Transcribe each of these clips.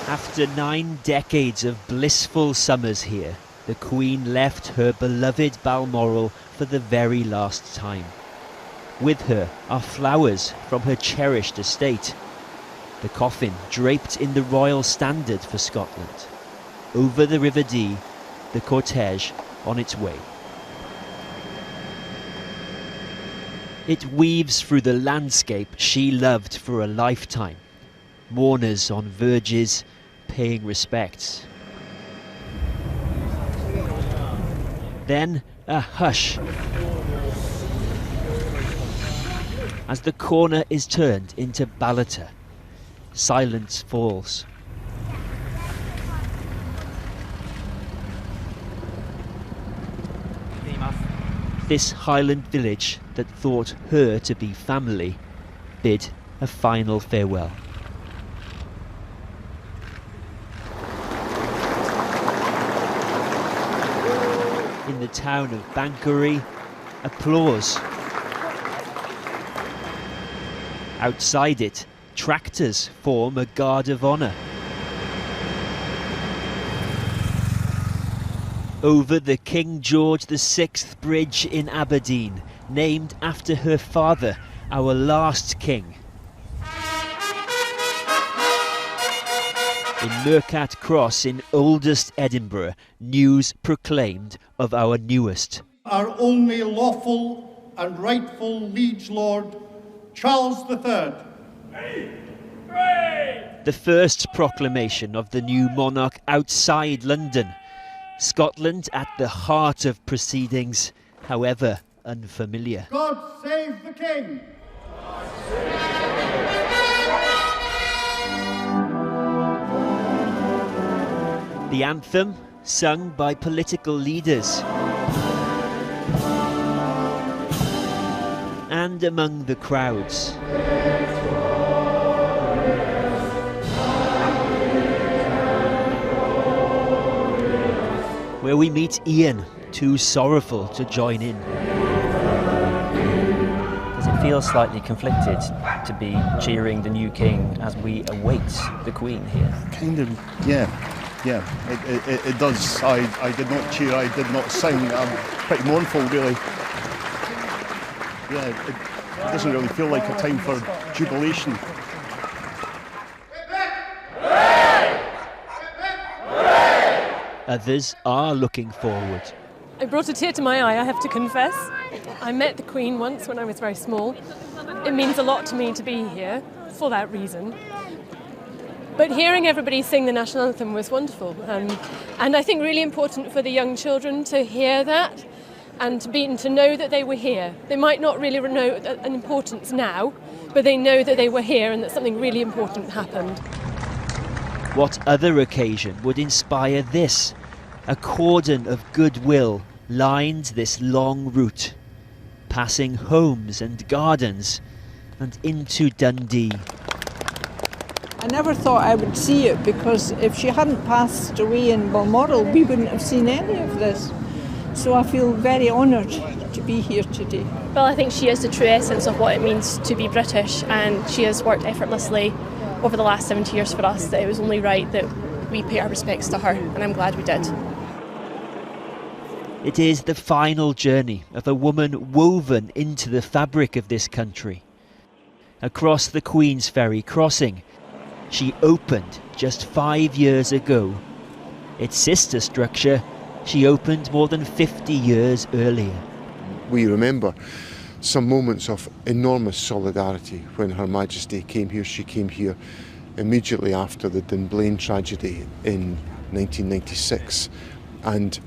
After 9 decades of blissful summers here, the Queen left her beloved Balmoral for the very last time. With her are flowers from her cherished estate. The coffin draped in the royal standard for Scotland. Over the River Dee, the cortege on its way. It weaves through the landscape she loved for a lifetime. Mourners on verges, paying respects. Then a hush as the corner is turned into Ballater. Silence falls. This Highland village that thought her to be family bid a final farewell. In the town of Banchory, applause. Outside it, tractors form a guard of honour. Over the King George VI Bridge in Aberdeen, named after her father, our last king. In Mercat Cross in oldest Edinburgh, news proclaimed of our newest. Our only lawful and rightful liege lord, Charles III. The first proclamation of the new monarch outside London. Scotland at the heart of proceedings, however unfamiliar. God save the King! The anthem, sung by political leaders. And among the crowds. Where we meet Ian, too sorrowful to join in. Does it feel slightly conflicted to be cheering the new king as we await the Queen here? Kind of, yeah. Yeah, it does. I did not cheer, I did not sing. I'm pretty mournful, really. Yeah, it doesn't really feel like a time for jubilation. Others are looking forward. It brought a tear to my eye, I have to confess. I met the Queen once when I was very small. It means a lot to me to be here for that reason. But hearing everybody sing the national anthem was wonderful. And I think really important for the young children to hear that and to know that they were here. They might not really know an importance now, but they know that they were here and that something really important happened. What other occasion would inspire this? A cordon of goodwill lined this long route, passing homes and gardens and into Dundee. I never thought I would see it because if she hadn't passed away in Balmoral, we wouldn't have seen any of this. So I feel very honoured to be here today. Well, I think she is the true essence of what it means to be British, and she has worked effortlessly over the last 70 years for us, that it was only right that we pay our respects to her, and I'm glad we did. It is the final journey of a woman woven into the fabric of this country. Across the Queensferry crossing, she opened just 5 years ago. Its sister structure, she opened more than 50 years earlier. We remember some moments of enormous solidarity when Her Majesty came here. She came here immediately after the Dunblane tragedy in 1996 and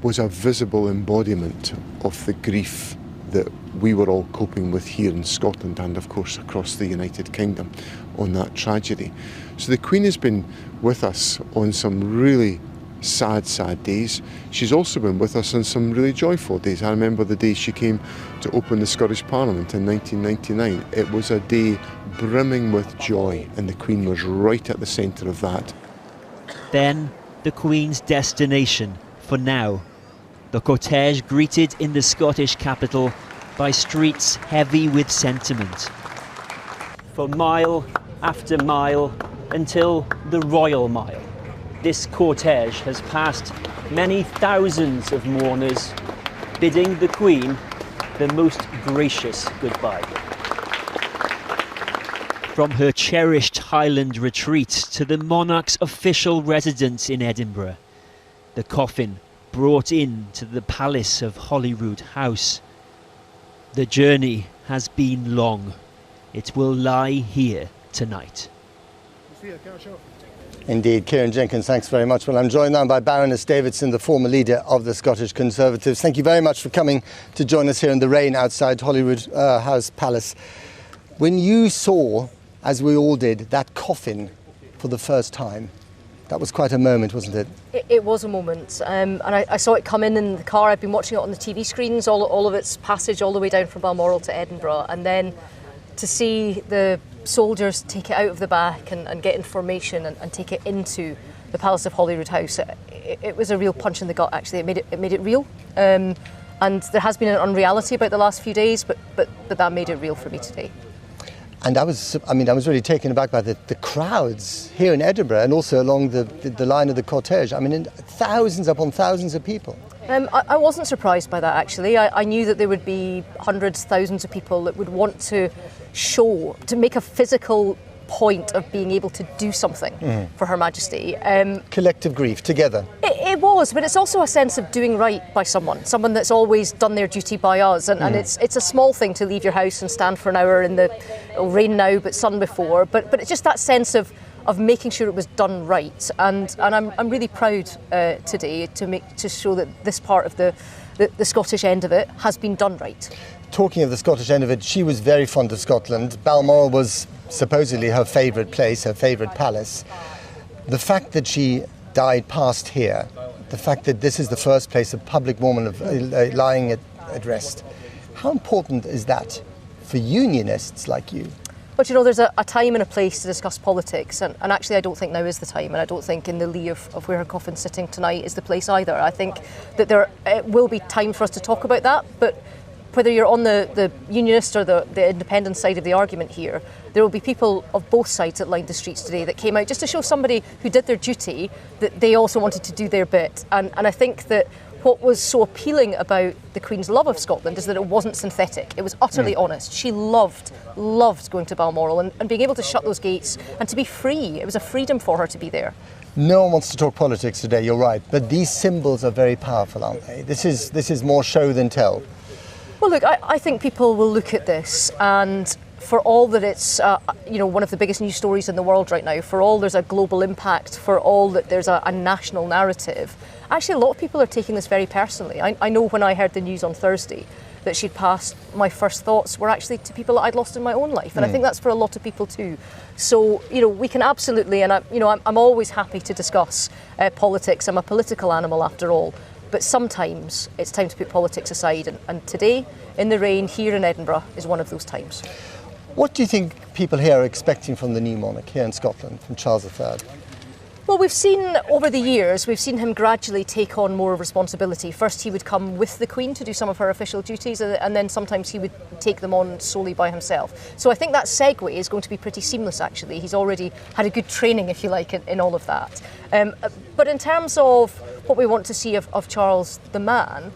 was a visible embodiment of the grief that we were all coping with here in Scotland and of course across the United Kingdom on that tragedy. So the Queen has been with us on some really sad days. She's also been with us on some really joyful days. I remember the day she came to open the Scottish Parliament in 1999. It was a day brimming with joy, and the Queen was right at the centre of that. Then the Queen's destination for now. The cortege greeted in the Scottish capital by streets heavy with sentiment. For mile after mile, until the Royal Mile. This cortege has passed many thousands of mourners, bidding the Queen the most gracious goodbye. From her cherished Highland retreat to the monarch's official residence in Edinburgh, the coffin brought in to the palace of Holyrood House. The journey has been long. It will lie here tonight. Indeed, Kieran Jenkins, thanks very much. Well, I'm joined now by Baroness Davidson, the former leader of the Scottish Conservatives. Thank you very much for coming to join us here in the rain outside Holyrood House Palace. When you saw, as we all did, that coffin for the first time, that was quite a moment, wasn't it? It was a moment, and I saw it come in the car. I've been watching it on the TV screens, all of its passage all the way down from Balmoral to Edinburgh, and then to see the soldiers take it out of the back and get in formation and take it into the Palace of Holyrood House. It was a real punch in the gut, actually. It made it real, and there has been an unreality about the last few days, but that made it real for me today. And I was really taken aback by the crowds here in Edinburgh and also along the line of the cortege. I mean, thousands upon thousands of people. I wasn't surprised by that, actually. I knew that there would be hundreds, thousands of people that would want to make a physical point of being able to do something for Her Majesty. Collective grief, together. It was, but it's also a sense of doing right by someone that's always done their duty by us. And it's a small thing to leave your house and stand for an hour in the rain now, but sun before. But it's just that sense of making sure it was done right. And I'm really proud today to show that this part of the Scottish end of it has been done right. Talking of the Scottish end of it, she was very fond of Scotland. Balmoral was supposedly her favourite place, her favourite palace. The fact that she died past here, the fact that this is the first place a public woman lying at rest, how important is that for unionists like you? But you know, there's a time and a place to discuss politics, and actually I don't think now is the time, and I don't think in the lee of where her coffin's sitting tonight is the place either. I think that there will be time for us to talk about that, but whether you're on the unionist or the independent side of the argument here, there will be people of both sides that lined the streets today that came out just to show somebody who did their duty that they also wanted to do their bit. And I think that what was so appealing about the Queen's love of Scotland is that it wasn't synthetic. It was utterly honest. She loved going to Balmoral and being able to shut those gates and to be free. It was a freedom for her to be there. No one wants to talk politics today, you're right, but these symbols are very powerful, aren't they? This is more show than tell. Well, look, I think people will look at this, and for all that it's one of the biggest news stories in the world right now, for all there's a global impact, for all that there's a national narrative, actually a lot of people are taking this very personally. I know when I heard the news on Thursday that she'd passed, my first thoughts were actually to people that I'd lost in my own life, and I think that's for a lot of people too. So, we can absolutely, and I'm always happy to discuss politics. I'm a political animal after all. But sometimes it's time to put politics aside, and today, in the rain, here in Edinburgh, is one of those times. What do you think people here are expecting from the new monarch here in Scotland, from Charles III? Well, we've seen over the years, we've seen him gradually take on more responsibility. First he would come with the Queen to do some of her official duties, and then sometimes he would take them on solely by himself. So I think that segue is going to be pretty seamless, actually. He's already had a good training, if you like, in all of that. But in terms of what we want to see of Charles the man,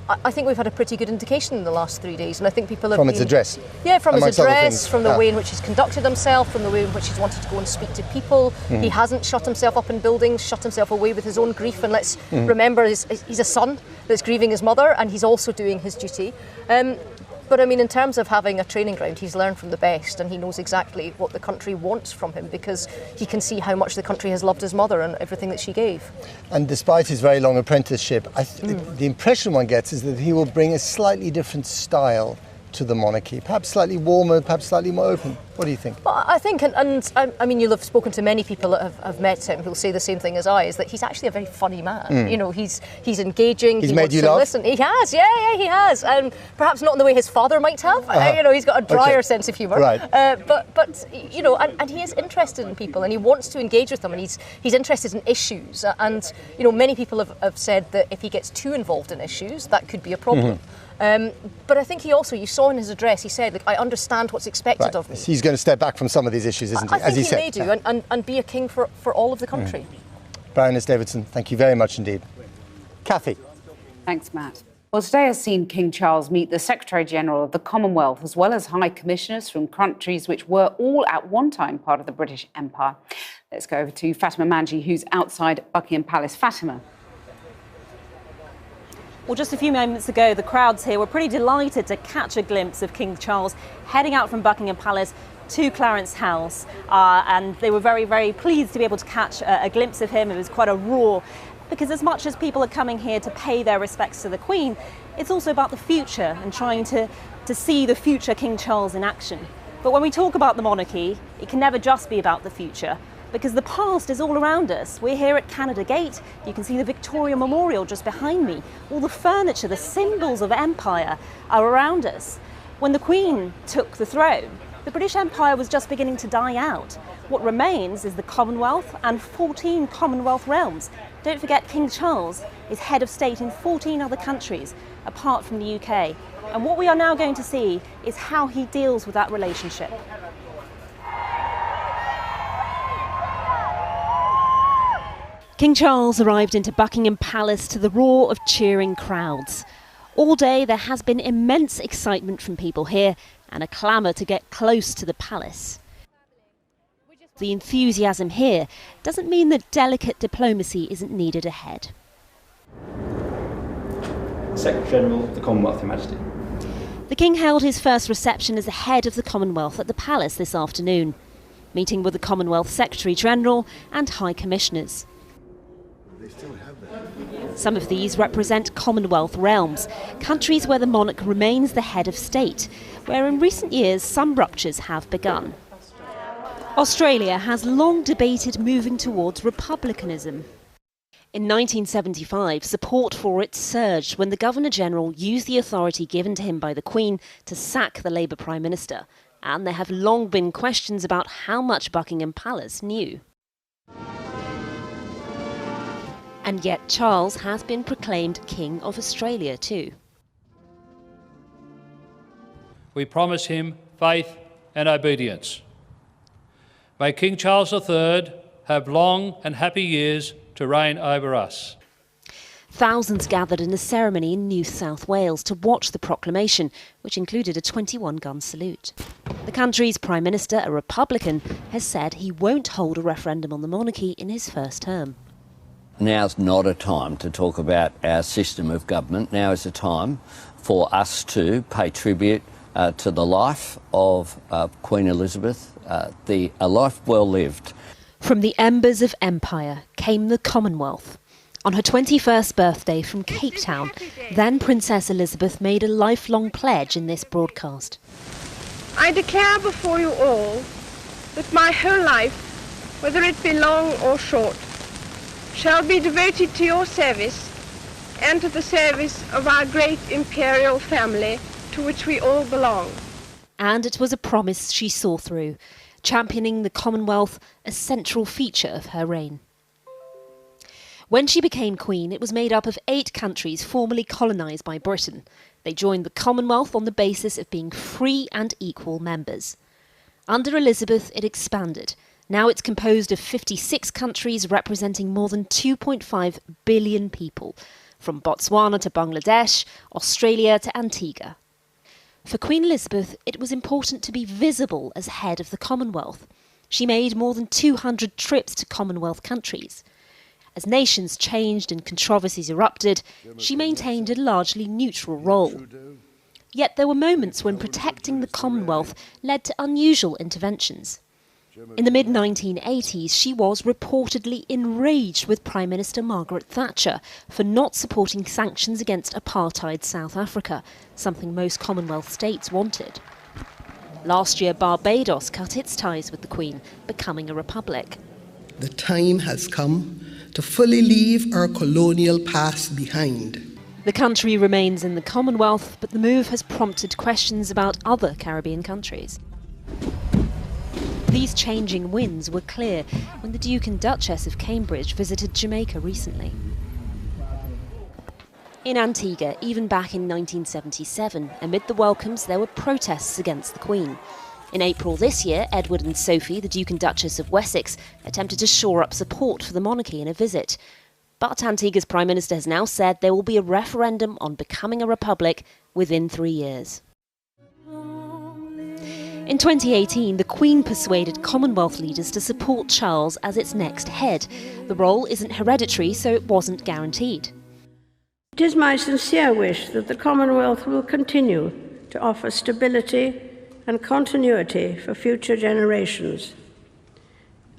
I think we've had a pretty good indication in the last 3 days, and I think people have From his address? Yeah, from his address, from the way in which he's conducted himself, from the way in which he's wanted to go and speak to people. He hasn't shut himself up in buildings, shut himself away with his own grief, and let's remember he's a son that's grieving his mother, and he's also doing his duty. But I mean, in terms of having a training ground, he's learned from the best, and he knows exactly what the country wants from him, because he can see how much the country has loved his mother and everything that she gave. And despite his very long apprenticeship, the impression one gets is that he will bring a slightly different style to the monarchy, perhaps slightly warmer, perhaps slightly more open. What do you think? Well, I think, and I mean, you'll have spoken to many people that have met him who'll say the same thing as I, is that he's actually a very funny man. He's engaging. He's made you laugh? Listen. He has, yeah, he has. And perhaps not in the way his father might have. He's got a drier sense of humour. Right. But and he is interested in people, and he wants to engage with them, and he's interested in issues. And many people have said that if he gets too involved in issues, that could be a problem. But I think he also, you saw in his address, he said, "Look, I understand what's expected of me." He's going to step back from some of these issues, isn't he? I think he may do, and be a king for all of the country. Baroness Davidson, thank you very much indeed. Kathy. Thanks, Matt. Well, today has seen King Charles meet the Secretary-General of the Commonwealth, as well as High Commissioners from countries which were all at one time part of the British Empire. Let's go over to Fatima Manji, who's outside Buckingham Palace. Fatima. Well, just a few moments ago, the crowds here were pretty delighted to catch a glimpse of King Charles heading out from Buckingham Palace to Clarence House. And they were very, very pleased to be able to catch a glimpse of him. It was quite a roar, because as much as people are coming here to pay their respects to the Queen, it's also about the future and trying to see the future King Charles in action. But when we talk about the monarchy, it can never just be about the future, because the past is all around us. We're here at Canada Gate. You can see the Victoria Memorial just behind me. All the furniture, the symbols of empire are around us. When the Queen took the throne, the British Empire was just beginning to die out. What remains is the Commonwealth and 14 Commonwealth realms. Don't forget, King Charles is head of state in 14 other countries, apart from the UK. And what we are now going to see is how he deals with that relationship. King Charles arrived into Buckingham Palace to the roar of cheering crowds. All day there has been immense excitement from people here and a clamour to get close to the palace. The enthusiasm here doesn't mean that delicate diplomacy isn't needed ahead. Secretary-General of the Commonwealth, Your Majesty. The King held his first reception as the head of the Commonwealth at the Palace this afternoon, meeting with the Commonwealth Secretary-General and High Commissioners. Some of these represent Commonwealth realms, countries where the monarch remains the head of state, where in recent years some ruptures have begun. Australia has long debated moving towards republicanism. In 1975, support for it surged when the Governor-General used the authority given to him by the Queen to sack the Labour Prime Minister, and there have long been questions about how much Buckingham Palace knew. And yet Charles has been proclaimed King of Australia too. We promise him faith and obedience. May King Charles III have long and happy years to reign over us. Thousands gathered in a ceremony in New South Wales to watch the proclamation, which included a 21-gun salute. The country's Prime Minister, a Republican, has said he won't hold a referendum on the monarchy in his first term. Now's not a time to talk about our system of government. Now is a time for us to pay tribute to the life of Queen Elizabeth, a life well lived. From the embers of empire came the Commonwealth. On her 21st birthday from Cape Town, then Princess Elizabeth made a lifelong pledge in this broadcast. I declare before you all that my whole life, whether it be long or short, shall be devoted to your service and to the service of our great imperial family to which we all belong. And it was a promise she saw through, championing the Commonwealth, a central feature of her reign. When she became Queen, it was made up of 8 countries formerly colonised by Britain. They joined the Commonwealth on the basis of being free and equal members. Under Elizabeth, it expanded. Now it's composed of 56 countries representing more than 2.5 billion people, from Botswana to Bangladesh, Australia to Antigua. For Queen Elizabeth, it was important to be visible as head of the Commonwealth. She made more than 200 trips to Commonwealth countries. As nations changed and controversies erupted, she maintained a largely neutral role. Yet there were moments when protecting the Commonwealth led to unusual interventions. In the mid-1980s, she was reportedly enraged with Prime Minister Margaret Thatcher for not supporting sanctions against apartheid South Africa, something most Commonwealth states wanted. Last year, Barbados cut its ties with the Queen, becoming a republic. The time has come to fully leave our colonial past behind. The country remains in the Commonwealth, but the move has prompted questions about other Caribbean countries. These changing winds were clear when the Duke and Duchess of Cambridge visited Jamaica recently. In Antigua, even back in 1977, amid the welcomes, there were protests against the Queen. In April this year, Edward and Sophie, the Duke and Duchess of Wessex, attempted to shore up support for the monarchy in a visit. But Antigua's Prime Minister has now said there will be a referendum on becoming a republic within 3 years. In 2018, the Queen persuaded Commonwealth leaders to support Charles as its next head. The role isn't hereditary, so it wasn't guaranteed. It is my sincere wish that the Commonwealth will continue to offer stability and continuity for future generations,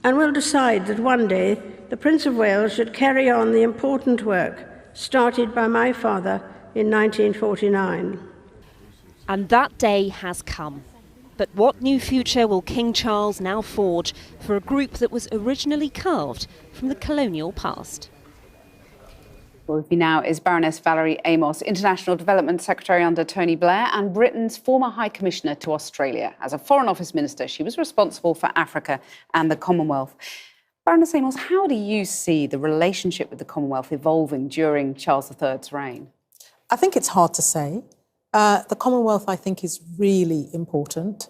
and will decide that one day the Prince of Wales should carry on the important work started by my father in 1949. And that day has come. But what new future will King Charles now forge for a group that was originally carved from the colonial past? Well, with me now is Baroness Valerie Amos, International Development Secretary under Tony Blair and Britain's former High Commissioner to Australia. As a Foreign Office Minister, she was responsible for Africa and the Commonwealth. Baroness Amos, how do you see the relationship with the Commonwealth evolving during Charles III's reign? I think it's hard to say. The Commonwealth, I think, is really important.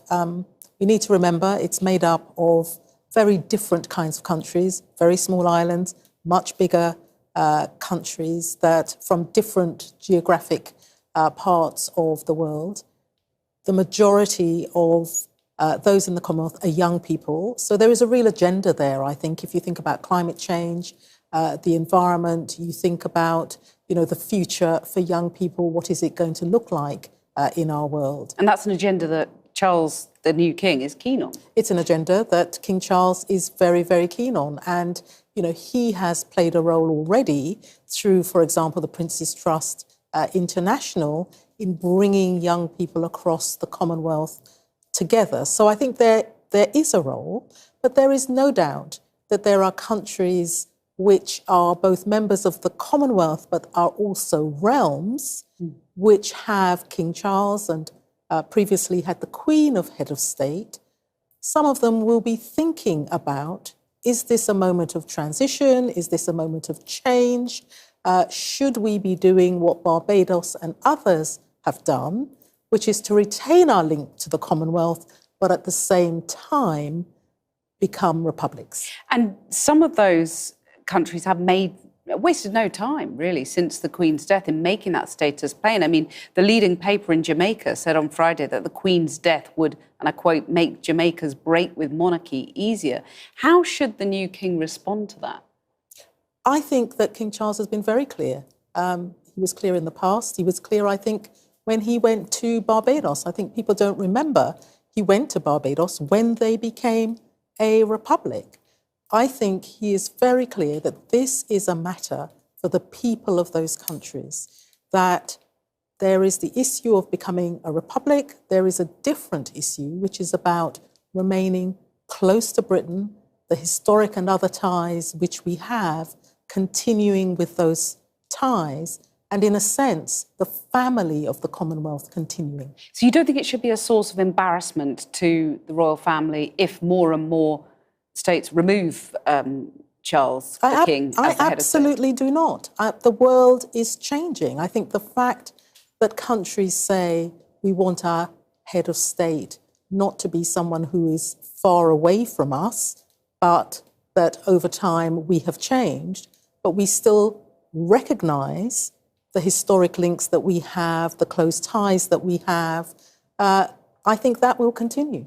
We need to remember it's made up of very different kinds of countries, very small islands, much bigger countries that from different geographic parts of the world. The majority of those in the Commonwealth are young people. So there is a real agenda there, I think. If you think about climate change, the environment, you think about the future for young people, what is it going to look like in our world? And that's an agenda that Charles, the new king, is keen on. It's an agenda that King Charles is very, very keen on. And, he has played a role already through, for example, the Prince's Trust International in bringing young people across the Commonwealth together. So I think there is a role, but there is no doubt that there are countries which are both members of the Commonwealth but are also realms which have King Charles and previously had the Queen of Head of State. Some of them will be thinking about, is this a moment of transition? Is this a moment of change? Should we be doing what Barbados and others have done, which is to retain our link to the Commonwealth, but at the same time become republics? And some of those countries have wasted no time, really, since the Queen's death in making that status plain. I mean, the leading paper in Jamaica said on Friday that the Queen's death would, and I quote, make Jamaica's break with monarchy easier. How should the new king respond to that? I think that King Charles has been very clear. He was clear in the past. He was clear, I think, when he went to Barbados. I think people don't remember he went to Barbados when they became a republic. I think he is very clear that this is a matter for the people of those countries, that there is the issue of becoming a republic. There is a different issue, which is about remaining close to Britain, the historic and other ties which we have, continuing with those ties, and in a sense, the family of the Commonwealth continuing. So you don't think it should be a source of embarrassment to the royal family if more and more states remove Charles, the king, as the head of state? I absolutely do not. The world is changing. I think the fact that countries say we want our head of state not to be someone who is far away from us, but that over time we have changed, but we still recognise the historic links that we have, the close ties that we have, I think that will continue.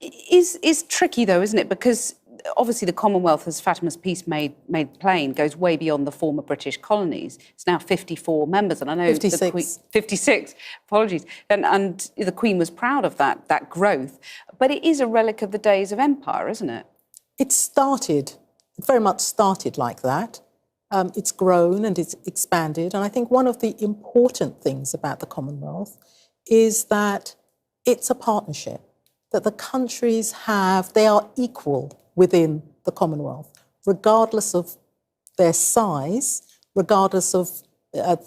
Is tricky, though, isn't it? Because obviously the Commonwealth, as Fatima's piece made plain, goes way beyond the former British colonies. It's now 54 members, and I know 56. the Queen, 56, apologies, and the Queen was proud of that growth. But it is a relic of the days of empire, isn't it? It very much started like that. It's grown and it's expanded. And I think one of the important things about the Commonwealth is that it's a partnership, that the countries they are equal within the Commonwealth, regardless of their size, regardless of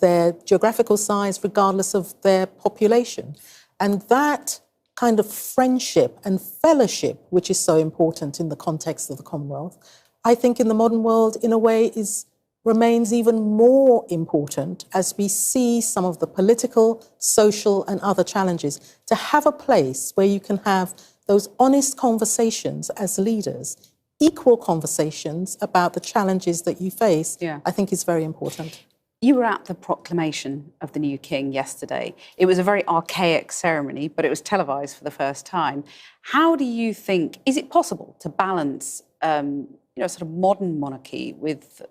their geographical size, regardless of their population. And that kind of friendship and fellowship, which is so important in the context of the Commonwealth, I think in the modern world, in a way, remains even more important as we see some of the political, social and other challenges. To have a place where you can have those honest conversations as leaders, equal conversations about the challenges that you face, I think is very important. You were at the proclamation of the new king yesterday. It was a very archaic ceremony, but it was televised for the first time. How do you think, is it possible to balance sort of modern monarchy with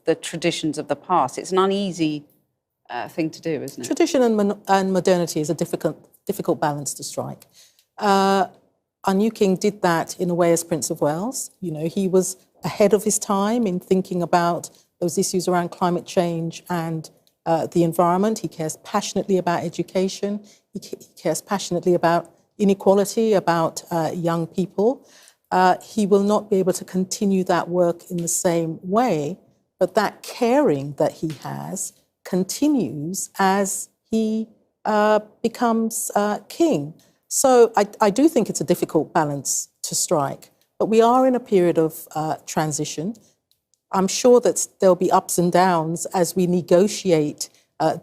the traditions of the past? It's an uneasy thing to do, isn't it? Tradition and modernity is a difficult balance to strike. Our new king did that in a way as Prince of Wales. You know, he was ahead of his time in thinking about those issues around climate change and the environment. He cares passionately about education. He cares passionately about inequality, about young people. He will not be able to continue that work in the same way, but that caring that he has continues as he becomes king. So I do think it's a difficult balance to strike, but we are in a period of transition. I'm sure that there'll be ups and downs as we negotiate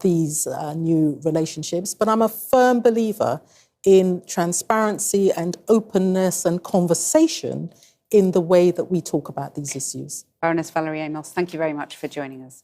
these new relationships, but I'm a firm believer in transparency and openness and conversation in the way that we talk about these issues. Baroness Valerie Amos, thank you very much for joining us.